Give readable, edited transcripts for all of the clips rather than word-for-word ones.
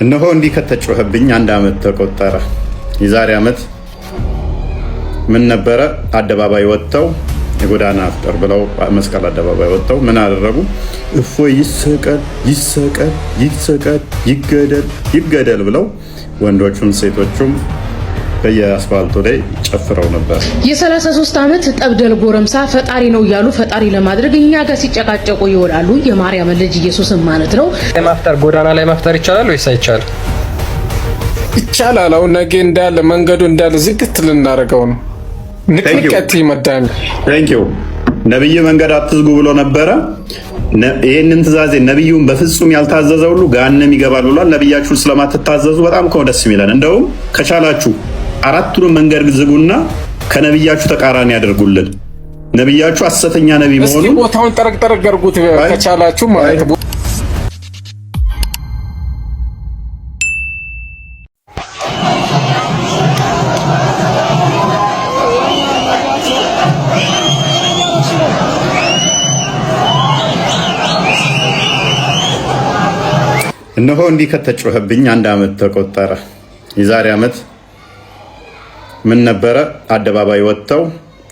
እነሆ እንዲህ ከተጮኸብኝ አንድ ዓመት ተቆጠረ። የዛሬ ዓመት ምን ነበረ? አደባባይ ወጥተው የጎዳና አፍጠር ብለው መስቀል አደባባይ ወጥተው ምን አደረጉ? እፎይ ይሰቀል ይሰቀል ይሰቀል ይገደል ይገደል ብለው ወንዶቹም ሴቶቹም በየአስፋልቱ ላይ ጨፍረው ነበር። የ33 ዓመት ጠብደል ጎረምሳ ፈጣሪ ነው እያሉ ፈጣሪ ለማድረግ እኛ ጋር ሲጨቃጨቁ ይውላሉ። የማርያም ልጅ ኢየሱስን ማለት ነው። ማፍጠር ጎዳና ላይ ማፍጠር ይቻላል ወይስ አይቻልም? ይቻላል። አሁን ነገ እንዳለ መንገዱ እንዳለ ዝግት ልናደርገው ነው። ንቅንቀት ይመዳል። ታንኪዩ ነብይ መንገድ አትዝጉ ብሎ ነበረ። ይሄንን ትእዛዜ ነብዩን በፍጹም ያልታዘዘ ሁሉ ገሃነም ይገባል ብሏል። ነብያችሁ ስለማትታዘዙ በጣም ደስ የሚለን እንደውም ከቻላችሁ አራቱን መንገድ ዝጉና ከነብያችሁ ተቃራኒ ያደርጉልን። ነብያችሁ ሐሰተኛ ነብይ መሆኑን እስኪ ቦታውን ጠረቅ አድርጉት ከቻላችሁ ማለት ነው። እነሆ እንዲህ ከተጮኸብኝ አንድ ዓመት ተቆጠረ። የዛሬ ዓመት ምን ነበረ? አደባባይ ወጥተው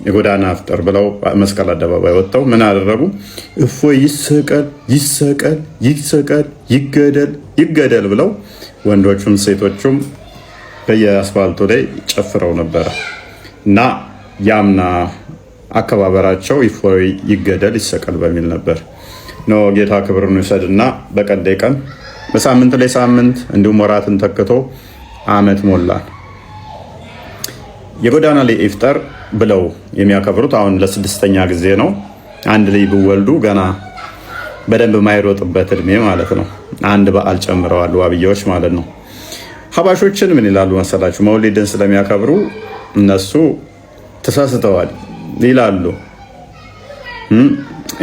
የጎዳና አፍጠር ብለው መስቀል አደባባይ ወጥተው ምን አደረጉ? እፎይ ይሰቀል ይሰቀል ይሰቀል ይገደል ይገደል ብለው ወንዶቹም ሴቶቹም በየአስፋልቱ ላይ ጨፍረው ነበረ እና ያምና አከባበራቸው እፎይ ይገደል ይሰቀል በሚል ነበር። ኖ ጌታ ክብሩን ይውሰድና በቀን ቀን በሳምንት ላይ ሳምንት እንዲሁም ወራትን ተክቶ ዓመት ሞላን። የጎዳና ላይ ኢፍጣር ብለው የሚያከብሩት አሁን ለስድስተኛ ጊዜ ነው። አንድ ላይ ቢወልዱ ገና በደንብ ማይሮጥበት እድሜ ማለት ነው። አንድ በዓል ጨምረዋል ዋብያዎች ማለት ነው። ሀባሾችን ምን ይላሉ መሰላችሁ? መውሊድን ስለሚያከብሩ እነሱ ተሳስተዋል ይላሉ።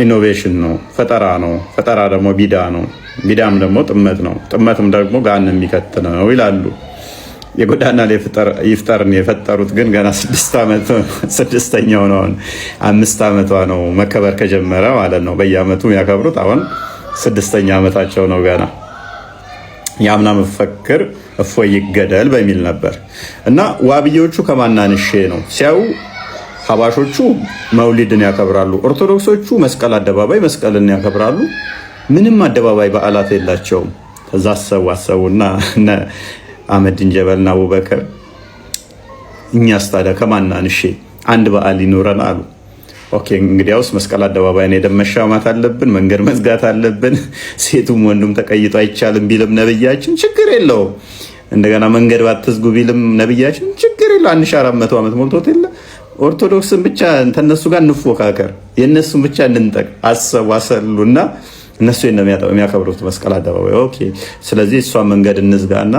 ኢኖቬሽን ነው፣ ፈጠራ ነው። ፈጠራ ደግሞ ቢዳ ነው። ቢዳም ደግሞ ጥመት ነው። ጥመትም ደግሞ ገሃነም የሚከት ነው ይላሉ። የጎዳና ላይ ኢፍጣርን የፈጠሩት ግን ገና 6ኛው ነው። 5 ዓመቷ ነው መከበር ከጀመረ ማለት ነው። በየዓመቱ የሚያከብሩት አሁን 6ኛ ዓመታቸው ነው ገና። የአምና መፈክር እፎይ ይገደል በሚል ነበር እና ዋብዮቹ ከማናንሼ ነው ሲያዩ ሀባሾቹ መውሊድን ያከብራሉ። ኦርቶዶክሶቹ መስቀል አደባባይ መስቀልን ያከብራሉ። ምንም አደባባይ በዓላት የላቸውም። ከዛ አሰቡና አህመድን ጀበልና አቡበከር እኛስ ታዲያ ከማናንሼ አንድ በዓል ይኖረን አሉ። ኦኬ እንግዲያውስ መስቀል አደባባይ ነው ደም መሻማት አለብን፣ መንገድ መዝጋት አለብን። ሴቱም ወንዱም ተቀይጦ አይቻልም ቢልም ነብያችን ችግር የለውም። እንደገና መንገድ ባትዝጉ ቢልም ነብያችን ችግር የለው። 1400 ዓመት ሞልቶት የለ ኦርቶዶክስን ብቻ ተነሱ ጋር እንፎካከር፣ የነሱን ብቻ እንንጠቅ አሰሉና እነሱ የሚያከብሩት መስቀል አደባባይ። ኦኬ ስለዚህ እሷን መንገድ እንዝጋና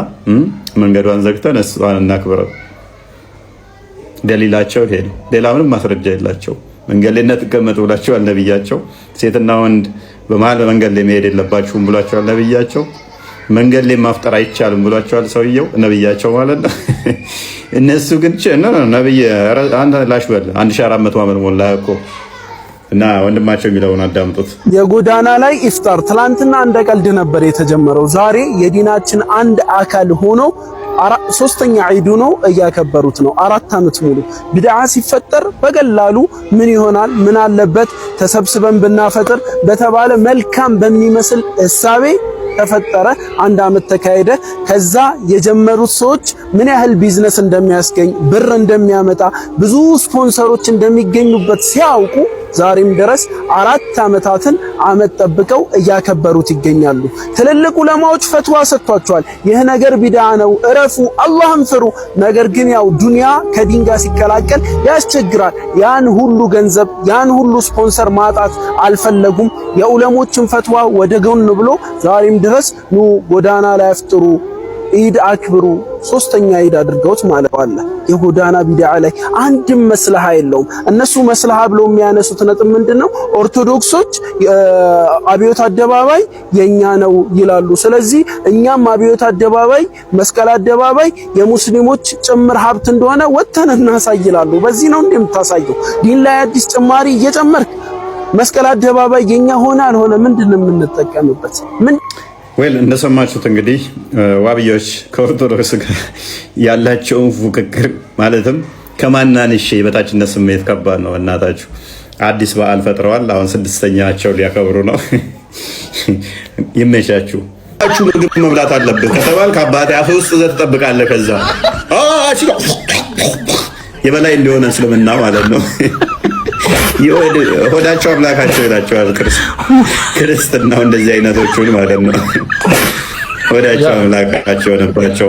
መንገዷን ዘግተን እሷን እናክብረው። ደሊላቸው ይሄ ነው። ሌላ ምንም ማስረጃ የላቸው። መንገድ ላይ ተቀመጡ ብላቸዋል ነብያቸው። ሴትና ወንድ በመሀል መንገድ ላይ መሄድ የለባችሁም ብሏቸዋል ነብያቸው። መንገድ ላይ ማፍጠር አይቻልም ብሏቸዋል ሰውየው ነብያቸው ማለት ነው። እነሱ ግን ነብይ አንተ ላሽ በል 1400 ዓመት ሞላ እኮ እና ወንድማቸው የሚለውን አዳምጡት። የጎዳና ላይ ኢፍጣር ትላንትና እንደ ቀልድ ነበር የተጀመረው። ዛሬ የዲናችን አንድ አካል ሆኖ 3ኛ ዒዱ ነው እያከበሩት ነው። 4 ዓመት ሙሉ ቢድዓ ሲፈጠር በቀላሉ ምን ይሆናል ምን አለበት ተሰብስበን ብናፈጥር በተባለ መልካም በሚመስል እሳቤ ተፈጠረ። 1 ዓመት ተካሄደ። ከዛ የጀመሩት ሰዎች ምን ያህል ቢዝነስ እንደሚያስገኝ ብር እንደሚያመጣ ብዙ ስፖንሰሮች እንደሚገኙበት ሲያውቁ ዛሬም ድረስ 4 ዓመታትን አመት ጠብቀው እያከበሩት ይገኛሉ። ትልልቅ ዑለማዎች ፈትዋ ሰጥቷቸዋል። ይህ ነገር ቢድዓ ነው፣ እረፉ፣ አላህን ፍሩ። ነገር ግን ያው ዱንያ ከዲን ጋር ሲቀላቀል ያስቸግራል። ያን ሁሉ ገንዘብ ያን ሁሉ ስፖንሰር ማጣት አልፈለጉም። የዑለሞችን ፈትዋ ወደ ጎን ብሎ ዛሬም ድረስ ኑ ጎዳና ላይ አፍጥሩ፣ ኢድ አክብሩ፣ 3ኛ ኢድ አድርገውት ማለት አለ። የጎዳና ቢድዓ ላይ አንድም መስለሃ የለውም። እነሱ መስለሃ ብለው የሚያነሱት ነጥብ ምንድነው? ኦርቶዶክሶች አብዮት አደባባይ የኛ ነው ይላሉ። ስለዚህ እኛም አብዮት አደባባይ መስቀል አደባባይ የሙስሊሞች ጭምር ሀብት እንደሆነ ወተን እናሳይላሉ። በዚህ ነው እንደምታሳየው ዲን ላይ አዲስ ጭማሪ እየጨመርክ መስቀል አደባባይ የኛ ሆነ አልሆነ ምንድነው የምንጠቀምበት? ምን ወይል እንደሰማችሁት እንግዲህ ዋብዮች ከኦርቶዶክስ ጋር ያላቸውን ፉክክር ማለትም ከማናንሽ የበታችነት ስሜት ከባድ ነው። እናታችሁ አዲስ በዓል ፈጥረዋል። አሁን 6ኛቸው ሊያከብሩ ነው። ይመሻችሁ። ምግብ መብላት አለብህ ከተባል ከአባቴ አፍ ውስጥ ዘ ትጠብቃለህ። ከዛ የበላይ እንደሆነ እስልምና ማለት ነው። ሆዳቸው አምላካቸው ይላቸዋል ክርስትናው። እንደዚህ አይነቶቹን ማለት ነው። ሆዳቸው አምላካቸው ነበራቸው።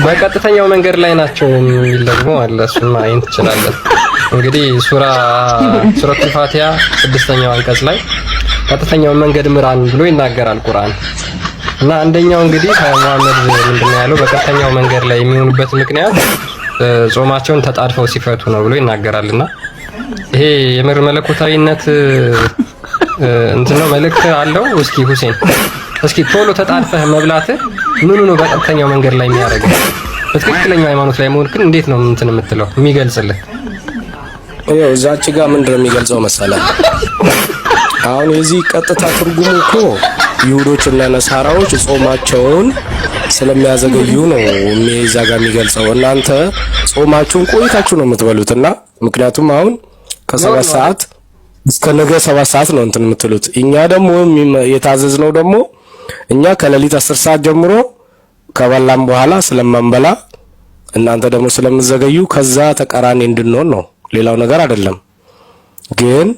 በቀጥተኛው መንገድ ላይ ናቸው የሚል ደግሞ አለ። እሱን ማየት ትችላለን። እንግዲህ ሱረቱል ፋቲሃ 6ኛው አንቀጽ ላይ ቀጥተኛውን መንገድ ምራን ብሎ ይናገራል ቁርአን። እና አንደኛው እንግዲህ መሐመድ ምንድነው ያለው? በቀጥተኛው መንገድ ላይ የሚሆኑበት ምክንያት ጾማቸውን ተጣድፈው ሲፈቱ ነው ብሎ ይናገራልና ይሄ የምር መለኮታዊነት እንትን ነው መልእክት አለው። እስኪ ሁሴን እስኪ ቶሎ ተጣድፈህ መብላትህ ምኑ ነው በቀጥተኛው መንገድ ላይ የሚያደርገው? በትክክለኛው ሃይማኖት ላይ መሆን ግን እንዴት ነው እንትን የምትለው የሚገልጽልህ? ይኸው እዛች ጋር ምንድነው የሚገልጸው መሰለህ? አሁን የዚህ ቀጥታ ትርጉሙ እኮ ይሁዶች እና ነሳራዎች ጾማቸውን ስለሚያዘገዩ ነው እዛ ጋር የሚገልጸው። እናንተ ጾማችሁን ቆይታችሁ ነው የምትበሉትና ምክንያቱም አሁን ከ7 ሰዓት እስከ ነገ 7 ሰዓት ነው እንትን የምትሉት። እኛ ደግሞ የታዘዝነው ደግሞ እኛ ከሌሊት 10 ሰዓት ጀምሮ ከበላም በኋላ ስለማንበላ እናንተ ደግሞ ስለምትዘገዩ ከዛ ተቃራኒ እንድንሆን ነው። ሌላው ነገር አይደለም። ግን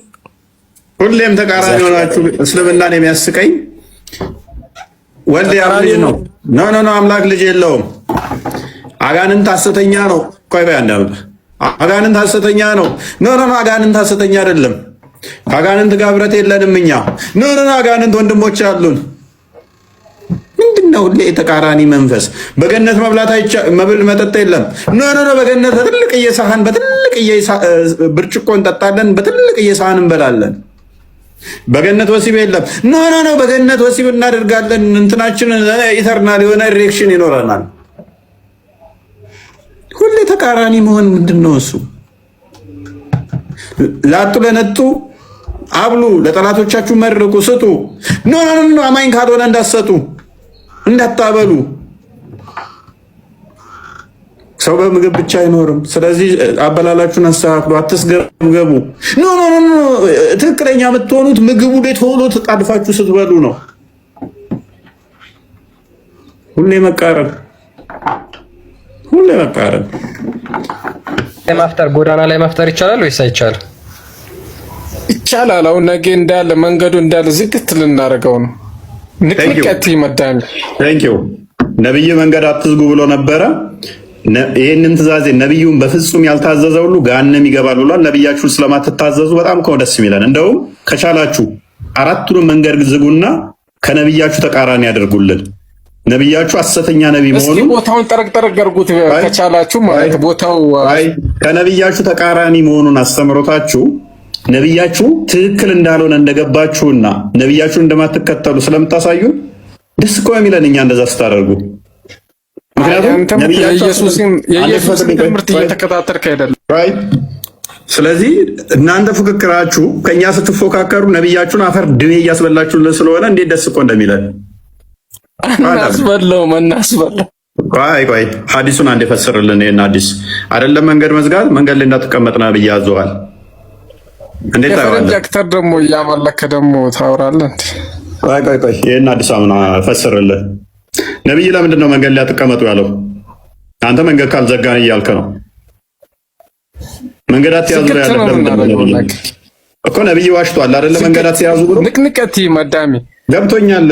ሁሌም ተቃራኒ ሆናችሁ እስልምናን የሚያስቀኝ ወልድ ያልጅ ነው። ኖ አምላክ ልጅ የለውም። አጋንንት ሐሰተኛ ነው። ቆይ በያንዳምጥ አጋንንት ሐሰተኛ ነው። ኖ አጋንንት ሐሰተኛ አይደለም። ከአጋንንት ጋር ብረት የለንም እኛ። ኖ አጋንንት ወንድሞች አሉን። ምንድነው ሁሌ ተቃራኒ መንፈስ? በገነት መብል መጠጥ የለም። ኖ በገነት በትልቅዬ ሳህን በትልቅዬ ብርጭቆ እንጠጣለን፣ በትልቅዬ ሳህን እንበላለን። በገነት ወሲብ የለም። ኖ በገነት ወሲብ እናደርጋለን። እንትናችን ኢተርናል የሆነ ኢሬክሽን ይኖረናል። ሁሌ ተቃራኒ መሆን ምንድነው እሱ? ላጡ ለነጡ አብሉ፣ ለጠላቶቻችሁ መርቁ፣ ስጡ። ኖ አማኝ ካልሆነ እንዳትሰጡ፣ እንዳታበሉ። ሰው በምግብ ብቻ አይኖርም። ስለዚህ አበላላችሁን አስተካክሉ፣ አትስገቡ። ኖ ትክክለኛ የምትሆኑት ምግቡ ላይ ቶሎ ተጣድፋችሁ ስትበሉ ነው። ሁሌ መቃረን። ማፍጠር ጎዳና ላይ ማፍጠር ይቻላል ወይስ አይቻልም? ይቻላል። አሁን ነገ እንዳለ መንገዱ እንዳለ ዝግት ልናደርገው ነው። ንቅንቀት ይመዳል። ቴንኪው ነብይ መንገድ አትዝጉ ብሎ ነበረ። ይህንን ትእዛዜ ነብዩን በፍጹም ያልታዘዘ ሁሉ ገሃነም ይገባል ብሏል። ነብያችሁን ስለማትታዘዙ በጣም ደስ የሚለን እንደውም ከቻላችሁ 4ቱንም መንገድ ዝጉና ከነብያችሁ ተቃራኒ ያደርጉልን። ነብያችሁ ሐሰተኛ ነብይ መሆኑን ቦታውን ጠረቅ አድርጉት ከቻላችሁ ማለት ቦታው ከነብያችሁ ተቃራኒ መሆኑን አስተምሮታችሁ ነብያችሁ ትክክል እንዳልሆነ እንደገባችሁና ነብያችሁ እንደማትከተሉ ስለምታሳዩ ደስ እኮ የሚለን እኛ እንደዛ ስታደርጉ። ምክንያቱም የኢየሱስን ትምህርት እየተከታተልክ አይደለም። ስለዚህ እናንተ ፉክክራችሁ ከኛ ስትፎካከሩ ነብያችሁን አፈር ድሜ እያስበላችሁልን ስለሆነ እንዴት ደስ እኮ እንደሚለን እናስበለው። ቆይ ሐዲሱን አንድ ፈስርልን። ይሄን ሐዲስ አይደለም መንገድ መዝጋት መንገድ ላይ እንዳትቀመጥ ነብይ ያዘዋል። እንዴት ታውራለህ? ዳክተር ደግሞ እያመለከ ደግሞ ታውራለህ። ቆይ ይሄን ሐዲስ አምና ፈስርልን። ነብይ ለምንድን ነው መንገድ ላይ አትቀመጡ ያለው? አንተ መንገድ ካልዘጋን እያልክ ነው። መንገድ አትያዙ ያለው እኮ ነብይ ዋሽቷል አይደለ? መንገድ አትያዙ ብሎ ንቅንቀት መዳሚ ገብቶኛል።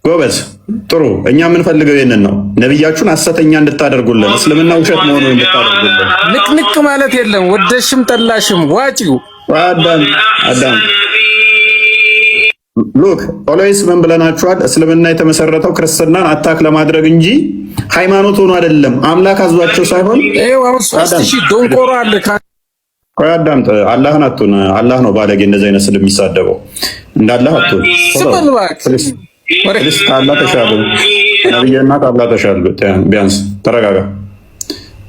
ጎበዝ ጥሩ። እኛ የምንፈልገው ይሄንን ነው። ነብያችሁን ሐሰተኛ እንድታደርጉልን፣ እስልምና ውሸት መሆኑን እንድታደርጉልን። ንቅንቅ ማለት የለም። ወደሽም ጠላሽም ዋጪው አዳም ሉክ ኦልዌይስ ምን ብለናችኋል? እስልምና የተመሰረተው ክርስትናን አታክ ለማድረግ እንጂ ሃይማኖት ሆኖ አይደለም። አምላክ አዟቸው ሳይሆን ይሄው አሁን 3000 ዶንቆሮ አለ። ቆይ አዳምጥ። አላህን አትሁን። አላህ ነው ባለጌ እንደዚህ አይነት ስል የሚሳደበው። እንዳላህ አትሁን። ወሬስ ካላ ተሻለ ነብይና ካላ ተሻለ። ቢያንስ ተረጋጋ።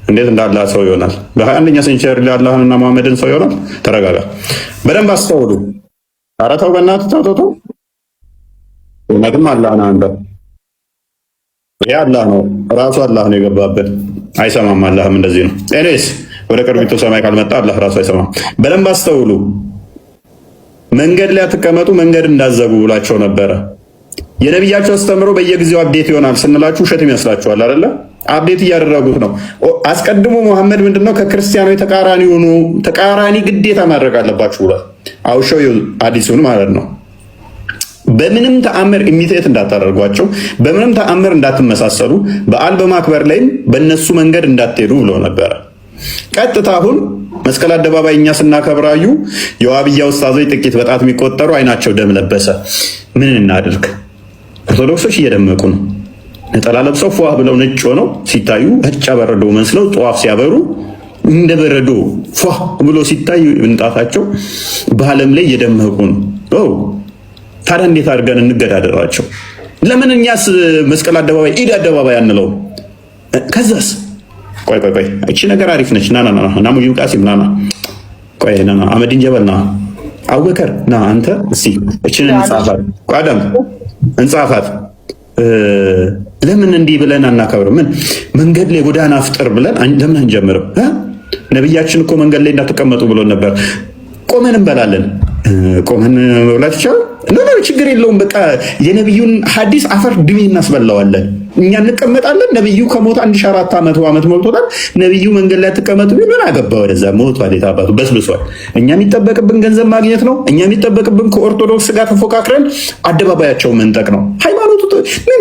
እንዴት እንዳላህ ሰው ይሆናል? በ21ኛ ሴንቸሪ ላይ አላህንና መሐመድን ሰው ይሆናል? ተረጋጋ። በደንብ አስተውሉ። ኧረ ተው በእናትህ ተው። እውነትም አላህ ነው። አንተ ይሄ አላህ ነው ራሱ አላህ ነው የገባበት። አይሰማም። አላህም እንደዚህ ነው። ኤኒዌይስ ወደ ቅርቢቱ ሰማይ ካልመጣ አላህ ራሱ አይሰማም። በደንብ አስተውሉ። መንገድ ላይ አትቀመጡ፣ መንገድ እንዳዘጉ ብሏቸው ነበረ። የነቢያቸው አስተምሮ በየጊዜው አፕዴት ይሆናል ስንላችሁ ውሸት ይመስላችኋል አይደለ? አፕዴት እያደረጉት ነው። አስቀድሞ መሐመድ ምንድነው ከክርስቲያኖች ተቃራኒ ሆኑ፣ ተቃራኒ ግዴታ ማድረግ አለባችሁ ብሏል። አውሾው አዲሱን ማለት ነው። በምንም ተአምር ኢሚቴት እንዳታደርጓቸው፣ በምንም ተአምር እንዳትመሳሰሉ፣ በዓል በማክበር ላይም በእነሱ መንገድ እንዳትሄዱ ብሎ ነበረ። ቀጥታ አሁን መስቀል አደባባይ እኛ ስናከብራዩ የዋብያ ኡስታዞች ጥቂት በጣት የሚቆጠሩ አይናቸው ደም ለበሰ። ምን እናድርግ? ኦርቶዶክሶች እየደመቁ ነው። ነጠላ ለብሰው ፏ ብለው ነጭ ሆነው ሲታዩ አጫ በረዶ መስለው ጧፍ ሲያበሩ እንደ በረዶ ፏ ብሎ ሲታዩ እንጣታቸው በዓለም ላይ እየደመቁ ነው። ታዲያ እንዴት አድርገን እንገዳደራቸው? ለምን እኛስ መስቀል አደባባይ ኢድ አደባባይ አንለው? ከዛስ ቆይ እቺ ነገር አሪፍ ነች። ና ሙጂብ ቃሲም ና ቆይ አመዲን ጀበል ና አቡበከር ና አንተ እስቲ እቺን እንጻፋት። ቋደም እንጻፋት። ለምን እንዲህ ብለን አናከብርም? ምን መንገድ ላይ ጎዳና አፍጥር ብለን ለምን አንጀምርም? ነብያችን እኮ መንገድ ላይ እንዳትቀመጡ ብሎ ነበር። ቆመን እንበላለን። ቆመን መብላት ይቻላል? ችግር የለውም። በቃ የነብዩን ሐዲስ አፈር ድሜ እናስበላዋለን። እኛ እንቀመጣለን። ነብዩ ከሞት 1400 ዓመት ሞልቶታል። ነብዩ መንገድ ላይ ተቀመጡ ምን አገባ? ወደዛ ሞቷል። የታባቱ በስብሷል። እኛ የሚጠበቅብን ገንዘብ ማግኘት ነው። እኛ የሚጠበቅብን ከኦርቶዶክስ ጋር ተፎካክረን አደባባያቸው መንጠቅ ነው። ሃይማኖቱ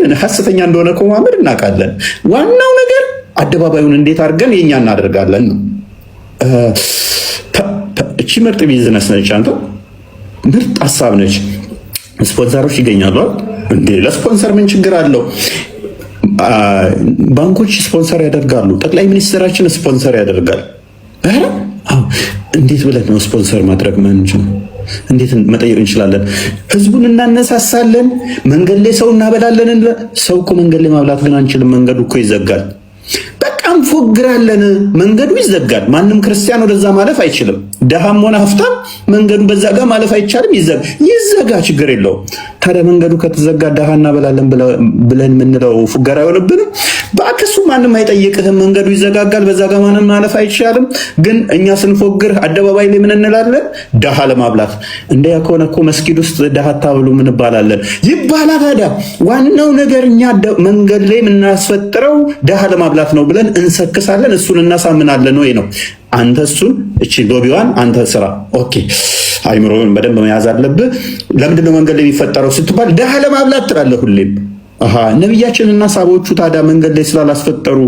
ምን ሐሰተኛ እንደሆነ እኮ መሐመድ እናውቃለን። ዋናው ነገር አደባባዩን እንዴት አድርገን የኛ እናደርጋለን ነው። እቺ ምርጥ ቢዝነስ ነች። አንተ ምርጥ ሐሳብ ነች። ስፖንሰሮች ይገኛሉ እንዴ? ለስፖንሰር ምን ችግር አለው? ባንኮች ስፖንሰር ያደርጋሉ። ጠቅላይ ሚኒስትራችን ስፖንሰር ያደርጋል። እንዴት ብለን ነው ስፖንሰር ማድረግ ማንችል? እንዴት መጠየቅ እንችላለን? ህዝቡን እናነሳሳለን። መንገድ ላይ ሰው እናበላለን። ሰው እኮ መንገድ ላይ ማብላት ግን አንችልም። መንገዱ እኮ ይዘጋል። በቃ እንፎግራለን። መንገዱ ይዘጋል። ማንም ክርስቲያን ወደዛ ማለፍ አይችልም። ደሃም ሆነ ሀብታም መንገዱ በዛ ጋር ማለፍ አይቻልም። ይዘጋ፣ ችግር የለውም። ታዲያ መንገዱ ከተዘጋ ደሃ እናበላለን ብለን የምንለው ፉገራ አይሆንብንም? በአክሱ ማንም አይጠይቅህም። መንገዱ ይዘጋጋል፣ በዛ ጋር ማንም ማለፍ አይቻልም። ግን እኛ ስንፎግር አደባባይ ላይ ምን እንላለን? ደሃ ለማብላት። እንደያ ከሆነ እኮ መስጊድ ውስጥ ደሃ አታብሉ ምን እንባላለን? ይባላ። ታዲያ ዋናው ነገር እኛ መንገድ ላይ የምናስፈጥረው ደሃ ለማብላት ነው ብለን እንሰክሳለን። እሱን እናሳምናለን ወይ ነው? አንተ እሱን እቺ ሎቢዋን አንተ ስራ። ኦኬ አይምሮን በደንብ መያዝ አለብህ። ለምንድነው መንገድ ላይ የሚፈጠረው ስትባል ደሃ ለማብላት ትላለህ ሁሌም። ነብያችንና ሳቦቹ ታዲያ መንገድ ላይ ስላላስፈጠሩ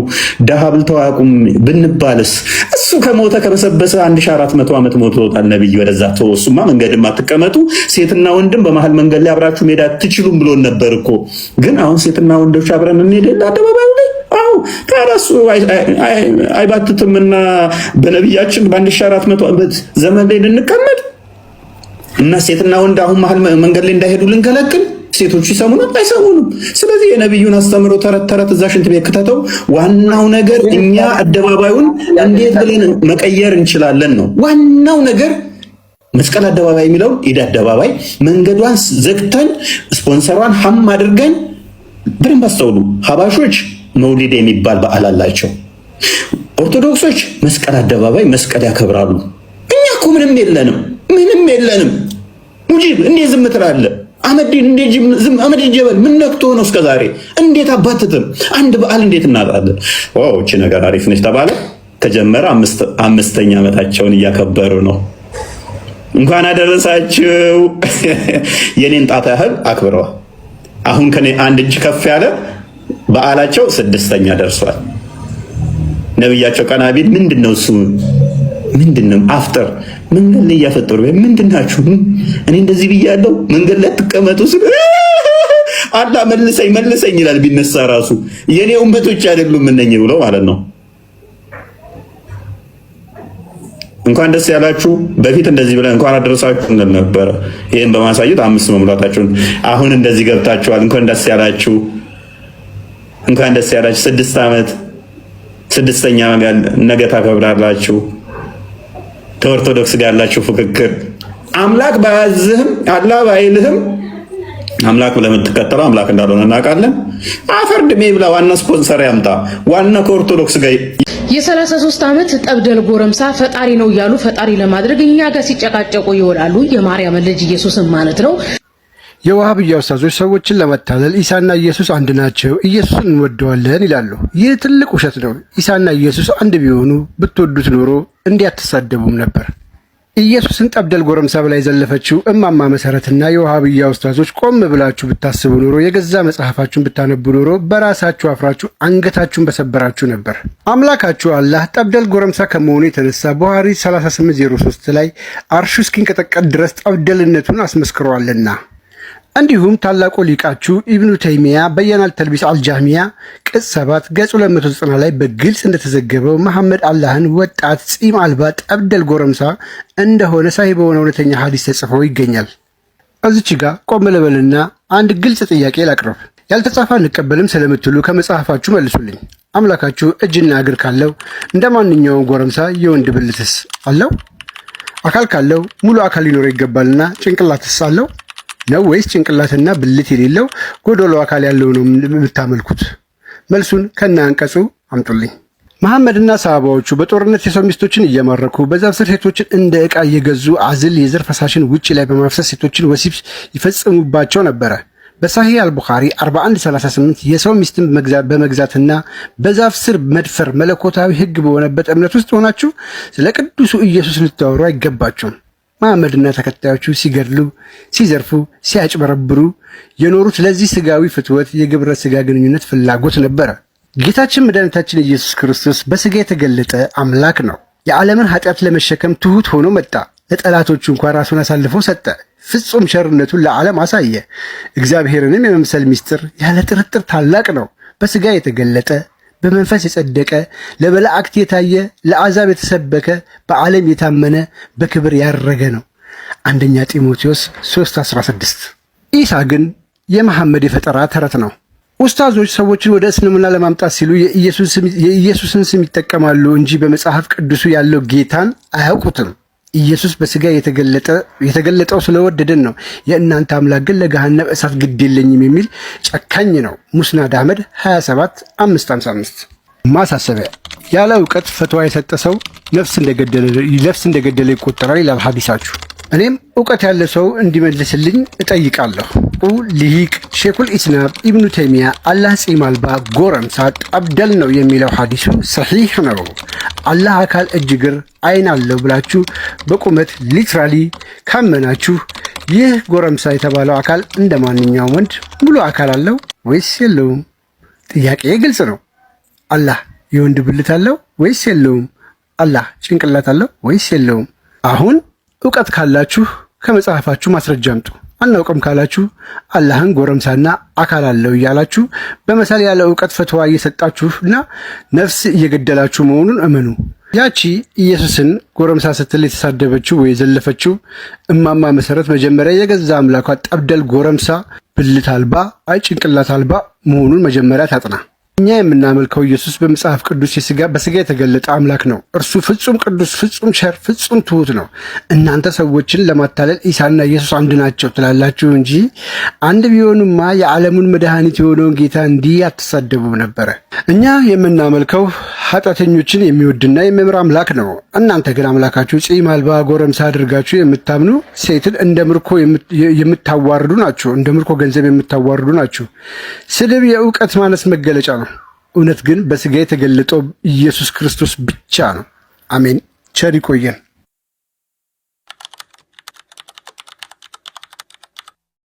ደሃ ብልተው አያውቁም ብንባልስ? እሱ ከሞተ ከበሰበሰ 1400 ዓመት ሞቶታል ነብይ። ወደዛ ተወሱማ መንገድም አትቀመጡ፣ ሴትና ወንድም በመሃል መንገድ ላይ አብራችሁ መሄድ አትችሉም ብሎን ነበር እኮ። ግን አሁን ሴትና ወንዶች አብረን እንሄድ አደባባዩ ላይ። አዎ ታራሱ አይባትትምና በነብያችን በ1400 ዓመት ዘመን ላይ ልንቀመጥ እና ሴትና ወንድ አሁን መሃል መንገድ ላይ እንዳይሄዱ ልንከለክል? ሴቶች ይሰሙናል? አይሰሙንም። ስለዚህ የነብዩን አስተምሮ ተረት ተረት እዛ ሽንት ቤት ከተተው። ዋናው ነገር እኛ አደባባዩን እንዴት ብለን መቀየር እንችላለን ነው ዋናው ነገር። መስቀል አደባባይ የሚለውን ኢድ አደባባይ መንገዷን ዘግተን ስፖንሰሯን ሀም አድርገን። በደንብ አስተውሉ። ሀባሾች መውሊድ የሚባል በዓል አላቸው። ኦርቶዶክሶች መስቀል አደባባይ መስቀል ያከብራሉ። እኛ እኮ ምንም የለንም። ሙጂብ እንዴት ዝም ትላለህ? አህመዲን ጀበል ምን ነክቶ ነው እስከዛሬ? እንዴት አባትትም? አንድ በዓል እንዴት እናጣለን? እቺ ነገር አሪፍ ነች ተባለ። ተጀመረ። አምስተኛ ዓመታቸውን እያከበሩ ነው። እንኳን አደረሳችሁ። የኔን ጣት ያህል አክብረዋል። አሁን ከኔ አንድ እጅ ከፍ ያለ በዓላቸው 6ኛ ደርሷል። ነብያቸው ቀና ቢል ምንድነው እሱ? ምንድነው አፍጥር? መንገድ ላይ እያፈጠሩ ምንድናችሁ? እኔ እንደዚህ ብያለሁ መንገድ ላይ ተቀመጡ ስለ አላ መልሰኝ ይላል። ቢነሳ ራሱ የኔ ኡመቶች አይደሉም እነኝ ብሎ ማለት ነው። እንኳን ደስ ያላችሁ። በፊት እንደዚህ ብለን እንኳን አደረሳችሁ እንል ነበረ። ይሄን በማሳየት 5 መሙላታችሁን አሁን እንደዚህ ገብታችኋል። እንኳን ደስ ያላችሁ፣ እንኳን ደስ ያላችሁ። 6 ዓመት 6ኛ ነገ ታከብራላችሁ። ከኦርቶዶክስ ጋር ያላችሁ ፍክክር አምላክ ባያዝህም አላህ ባይልህም አምላክ ብለህ የምትከተለው አምላክ እንዳልሆነ እናውቃለን። አፈር ድሜ ብላ ዋና ስፖንሰር ያምጣ ዋና ከኦርቶዶክስ ጋር የ33 ዓመት ጠብደል ጎረምሳ ፈጣሪ ነው እያሉ ፈጣሪ ለማድረግ እኛ ጋር ሲጨቃጨቁ ይውላሉ። የማርያም ልጅ ኢየሱስን ማለት ነው። የዋሃብያ ኡስታዞች ሰዎችን ለመታለል ኢሳና ኢየሱስ አንድ ናቸው፣ ኢየሱስን እንወደዋለን ይላሉ። ይህ ትልቅ ውሸት ነው። ኢሳና ኢየሱስ አንድ ቢሆኑ ብትወዱት ኖሮ እንዲያትሳደቡም ነበር። ኢየሱስን ጠብደል ጎረምሳ ብላ የዘለፈችው እማማ መሰረትና የዋሃብያ ኡስታዞች ቆም ብላችሁ ብታስቡ ኖሮ የገዛ መጽሐፋችሁን ብታነቡ ኖሮ በራሳችሁ አፍራችሁ አንገታችሁን በሰበራችሁ ነበር። አምላካችሁ አላህ ጠብደል ጎረምሳ ከመሆኑ የተነሳ ቡኻሪ 3803 ላይ አርሹ እስኪንቀጠቀጥ ድረስ ጠብደልነቱን አስመስክሯልና። እንዲሁም ታላቁ ሊቃችሁ ኢብኑ ተይሚያ በየናል ተልቢስ አልጃህሚያ ቅጽ 7 ገጽ 290 ላይ በግልጽ እንደተዘገበው መሐመድ አላህን ወጣት ጺም አልባ ጠብደል ጎረምሳ እንደሆነ ሳሂህ በሆነ እውነተኛ ሐዲስ ተጽፎ ይገኛል። እዚች ጋር ቆም ልበልና አንድ ግልጽ ጥያቄ ላቅርብ። ያልተጻፈ አንቀበልም ስለምትሉ ከመጽሐፋችሁ መልሱልኝ። አምላካችሁ እጅና እግር ካለው እንደ ማንኛውም ጎረምሳ የወንድ ብልትስ አለው? አካል ካለው ሙሉ አካል ሊኖረው ይገባልና ጭንቅላትስ አለው ነው ወይስ ጭንቅላትና ብልት የሌለው ጎዶሎ አካል ያለው ነው የምታመልኩት? መልሱን ከነ አንቀጹ አምጡልኝ። መሐመድና ሰሃባዎቹ በጦርነት የሰው ሚስቶችን እየማረኩ በዛፍ ስር ሴቶችን እንደ ዕቃ እየገዙ አዝል የዘር ፈሳሽን ውጪ ላይ በማፍሰስ ሴቶችን ወሲብ ይፈጽሙባቸው ነበረ። በሳሂህ አልቡኻሪ 4138 የሰው ሚስትን በመግዛትና በዛፍ ስር መድፈር መለኮታዊ ሕግ በሆነበት እምነት ውስጥ ሆናችሁ ስለ ቅዱሱ ኢየሱስ ልታወሩ አይገባችሁም። መሐመድና ተከታዮቹ ሲገድሉ፣ ሲዘርፉ፣ ሲያጭበረብሩ የኖሩት ለዚህ ስጋዊ ፍትወት የግብረ ስጋ ግንኙነት ፍላጎት ነበረ። ጌታችን መድኃኒታችን ኢየሱስ ክርስቶስ በስጋ የተገለጠ አምላክ ነው። የዓለምን ኃጢአት ለመሸከም ትሑት ሆኖ መጣ። ለጠላቶቹ እንኳን ራሱን አሳልፎ ሰጠ። ፍጹም ቸርነቱን ለዓለም አሳየ። እግዚአብሔርንም የመምሰል ምስጢር ያለ ጥርጥር ታላቅ ነው። በስጋ የተገለጠ በመንፈስ የጸደቀ ለመላእክት የታየ ለአሕዛብ የተሰበከ በዓለም የታመነ በክብር ያረገ ነው። አንደኛ ጢሞቴዎስ 3:16። ኢሳ ግን የመሐመድ የፈጠራ ተረት ነው። ኡስታዞች ሰዎችን ወደ እስልምና ለማምጣት ሲሉ የኢየሱስን ስም ይጠቀማሉ እንጂ በመጽሐፍ ቅዱሱ ያለው ጌታን አያውቁትም። ኢየሱስ በስጋ የተገለጠው ስለወደደን ነው። የእናንተ አምላክ ግን ለገሃነም እሳት ግድ የለኝም የሚል ጨካኝ ነው። ሙስናድ አህመድ 27555። ማሳሰቢያ፣ ያለ እውቀት ፈትዋ የሰጠ ሰው ነፍስ እንደገደለ ይቆጠራል ይላል ሐዲሳችሁ። እኔም እውቀት ያለ ሰው እንዲመልስልኝ እጠይቃለሁ። ሊቅ ሼኹል ኢስላም ኢብኑ ተይሚያ አላህ ጺም አልባ ጎረምሳ ጠብደል ነው የሚለው ሐዲሱ ሰሒህ ነው። አላህ አካል፣ እጅ፣ እግር፣ አይን አለው ብላችሁ በቁመት ሊትራሊ ካመናችሁ ይህ ጎረምሳ የተባለው አካል እንደ ማንኛውም ወንድ ሙሉ አካል አለው ወይስ የለውም? ጥያቄ ግልጽ ነው። አላህ የወንድ ብልት አለው ወይስ የለውም? አላህ ጭንቅላት አለው ወይስ የለውም? አሁን እውቀት ካላችሁ ከመጽሐፋችሁ ማስረጃ አምጡ። አናውቅም ካላችሁ አላህን ጎረምሳና አካል አለው እያላችሁ በመሳል ያለ እውቀት ፈትዋ እየሰጣችሁና ነፍስ እየገደላችሁ መሆኑን እመኑ። ያቺ ኢየሱስን ጎረምሳ ስትል የተሳደበችው ወይ የዘለፈችው እማማ መሰረት መጀመሪያ የገዛ አምላኳ ጠብደል ጎረምሳ ብልት አልባ ጭንቅላት አልባ መሆኑን መጀመሪያ ታጥና። እኛ የምናመልከው ኢየሱስ በመጽሐፍ ቅዱስ በስጋ የተገለጠ አምላክ ነው። እርሱ ፍጹም ቅዱስ፣ ፍጹም ቸር፣ ፍጹም ትሁት ነው። እናንተ ሰዎችን ለማታለል ኢሳና ኢየሱስ አንድ ናቸው ትላላችሁ እንጂ አንድ ቢሆኑማ የዓለሙን መድኃኒት የሆነውን ጌታ እንዲህ አትሳደቡም ነበረ። እኛ የምናመልከው ኃጢአተኞችን የሚወድና የሚምር አምላክ ነው። እናንተ ግን አምላካችሁ ጺም አልባ ጎረምሳ አድርጋችሁ የምታምኑ ሴትን እንደ ምርኮ የምታዋርዱ ናችሁ። እንደ ምርኮ ገንዘብ የምታዋርዱ ናችሁ። ስድብ የእውቀት ማነስ መገለጫ ነው። እውነት ግን በስጋ የተገለጠው ኢየሱስ ክርስቶስ ብቻ ነው። አሜን። ቸር ይቆየን።